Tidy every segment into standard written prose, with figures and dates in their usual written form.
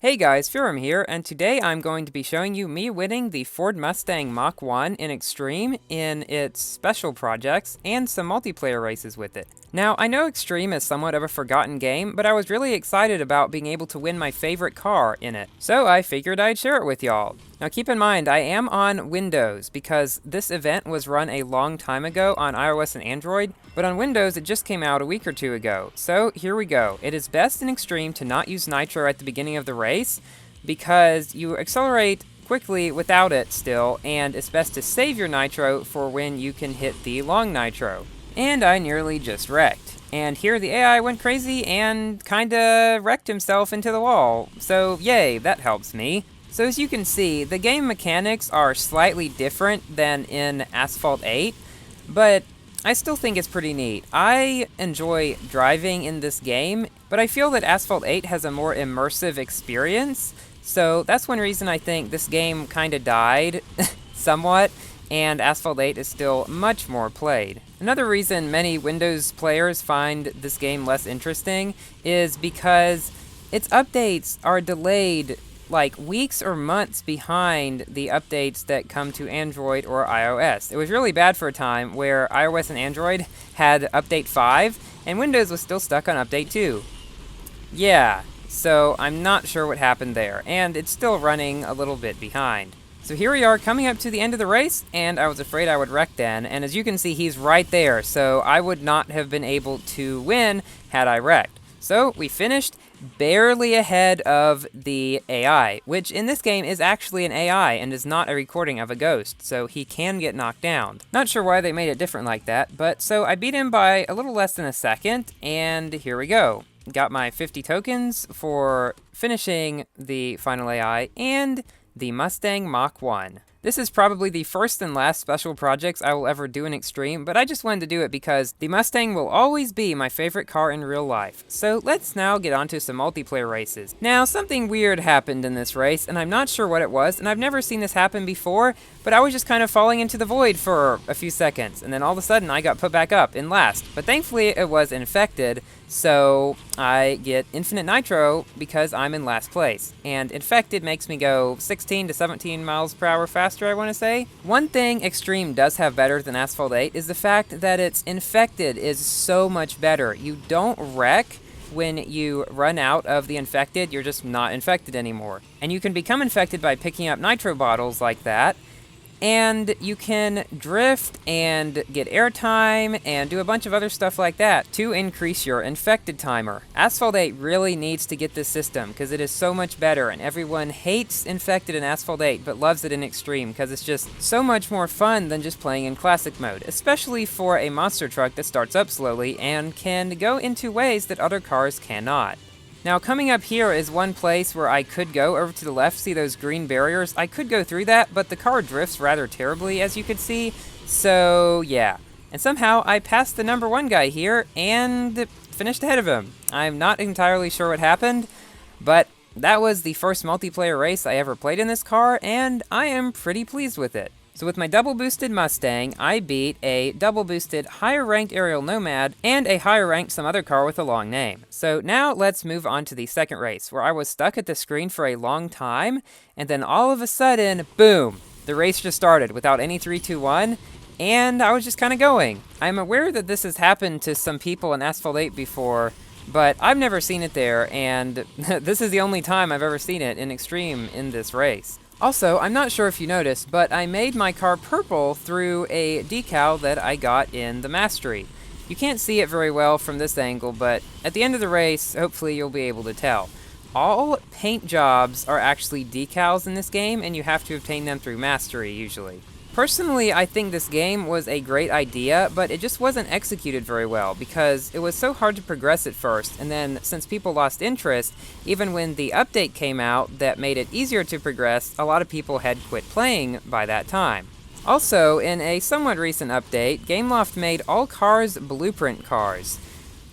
Hey guys, Firam here, and today I'm going to be showing you me winning the Ford Mustang Mach 1 in Xtreme in its special projects and some multiplayer races with it. Now, I know Xtreme is somewhat of a forgotten game, but I was really excited about being able to win my favorite car in it, so I figured I'd share it with y'all. Now keep in mind, I am on Windows because this event was run a long time ago on iOS and Android, but on Windows it just came out a week or two ago. So here we go. It is best in Xtreme to not use nitro at the beginning of the race because you accelerate quickly without it still, and it's best to save your nitro for when you can hit the long nitro. And I nearly just wrecked. And here the AI went crazy and kinda wrecked himself into the wall. So yay, that helps me. So as you can see, the game mechanics are slightly different than in Asphalt 8, but I still think it's pretty neat. I enjoy driving in this game, but I feel that Asphalt 8 has a more immersive experience, so that's one reason I think this game kinda died, somewhat, and Asphalt 8 is still much more played. Another reason many Windows players find this game less interesting is because its updates are delayed like weeks or months behind the updates that come to Android or iOS. It was really bad for a time where iOS and Android had update 5 and Windows was still stuck on update 2. Yeah, so I'm not sure what happened there, and it's still running a little bit behind. So here we are coming up to the end of the race, and I was afraid I would wreck then, and as you can see, he's right there, so I would not have been able to win had I wrecked. So we finished barely ahead of the AI, which in this game is actually an AI and is not a recording of a ghost, so he can get knocked down. Not sure why they made it different like that, but so I beat him by a little less than a second, and here we go. Got my 50 tokens for finishing the final AI and the Mustang Mach 1. This is probably the first and last special projects I will ever do in Xtreme, but I just wanted to do it because the Mustang will always be my favorite car in real life. So let's now get on to some multiplayer races. Now, something weird happened in this race, and I'm not sure what it was, and I've never seen this happen before, but I was just kind of falling into the void for a few seconds, and then all of a sudden I got put back up in last. But thankfully it was infected, so I get infinite nitro because I'm in last place. And infected makes me go 16 to 17 miles per hour faster, I want to say. One thing Xtreme does have better than Asphalt 8 is the fact that its infected is so much better. You don't wreck when you run out of the infected, you're just not infected anymore. And you can become infected by picking up nitro bottles like that, and you can drift and get airtime and do a bunch of other stuff like that to increase your infected timer. Asphalt 8 really needs to get this system because it is so much better, and everyone hates infected in Asphalt 8 but loves it in Xtreme because it's just so much more fun than just playing in classic mode, especially for a monster truck that starts up slowly and can go into ways that other cars cannot. Now, coming up here is one place where I could go over to the left, see those green barriers. I could go through that, but the car drifts rather terribly, as you could see. So, yeah. And somehow, I passed the number 1 guy here and finished ahead of him. I'm not entirely sure what happened, but that was the first multiplayer race I ever played in this car, and I am pretty pleased with it. So with my double-boosted Mustang, I beat a double-boosted higher-ranked aerial nomad and a higher-ranked some other car with a long name. So now let's move on to the second race, where I was stuck at the screen for a long time, and then all of a sudden, boom, the race just started without any 3, 2, 1, and I was just kind of going. I'm aware that this has happened to some people in Asphalt 8 before, but I've never seen it there, and this is the only time I've ever seen it in Xtreme in this race. Also, I'm not sure if you noticed, but I made my car purple through a decal that I got in the Mastery. You can't see it very well from this angle, but at the end of the race, hopefully you'll be able to tell. All paint jobs are actually decals in this game, and you have to obtain them through Mastery, usually. Personally, I think this game was a great idea, but it just wasn't executed very well because it was so hard to progress at first, and then since people lost interest, even when the update came out that made it easier to progress, a lot of people had quit playing by that time. Also, in a somewhat recent update, Gameloft made all cars blueprint cars.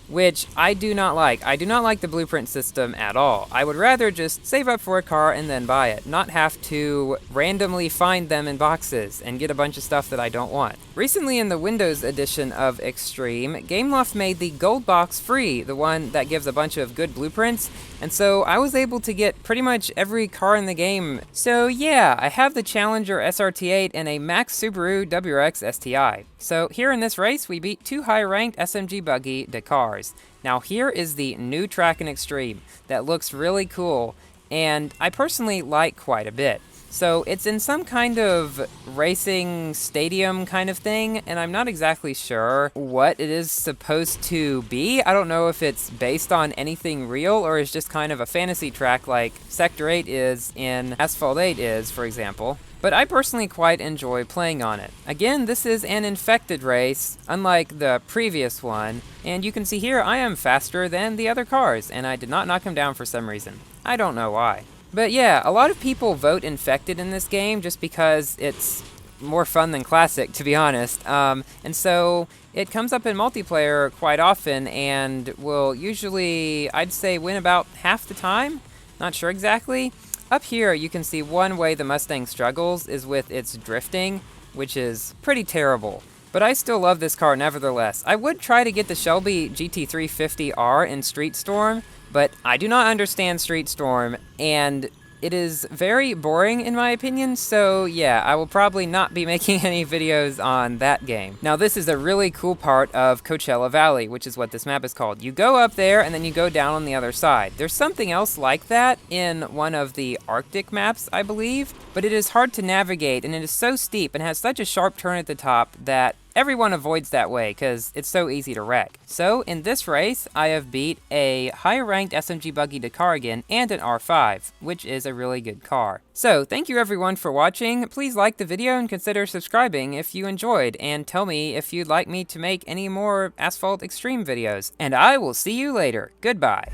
which I do not like. I do not like the blueprint system at all. I would rather just save up for a car and then buy it, not have to randomly find them in boxes and get a bunch of stuff that I don't want. Recently in the Windows edition of Xtreme, Gameloft made the gold box free, the one that gives a bunch of good blueprints, and so I was able to get pretty much every car in the game. So yeah, I have the Challenger SRT8 and a Max Subaru WRX STI. So here in this race, we beat 2 high-ranked SMG buggy Dakars. Now here is the new track in Xtreme that looks really cool, and I personally like quite a bit. So it's in some kind of racing stadium kind of thing, and I'm not exactly sure what it is supposed to be. I don't know if it's based on anything real or is just kind of a fantasy track like Sector 8 is in Asphalt 8 is, for example. But I personally quite enjoy playing on it. Again, this is an infected race, unlike the previous one, and you can see here I am faster than the other cars, and I did not knock him down for some reason. I don't know why. But yeah, a lot of people vote infected in this game just because it's more fun than classic, to be honest. And so it comes up in multiplayer quite often and will usually, I'd say, win about half the time. Not sure exactly. Up here, you can see one way the Mustang struggles is with its drifting, which is pretty terrible. But I still love this car nevertheless. I would try to get the Shelby GT350R in Street Storm, but I do not understand Street Storm, and it is very boring in my opinion, so yeah, I will probably not be making any videos on that game. Now this is a really cool part of Coachella Valley, which is what this map is called. You go up there and then you go down on the other side. There's something else like that in one of the Arctic maps, I believe, but it is hard to navigate and it is so steep and has such a sharp turn at the top that everyone avoids that way because it's so easy to wreck. So in this race, I have beat a higher-ranked SMG buggy Dakar again and an R5, which is a really good car. So thank you everyone for watching. Please like the video and consider subscribing if you enjoyed, and tell me if you'd like me to make any more Asphalt Xtreme videos. And I will see you later. Goodbye.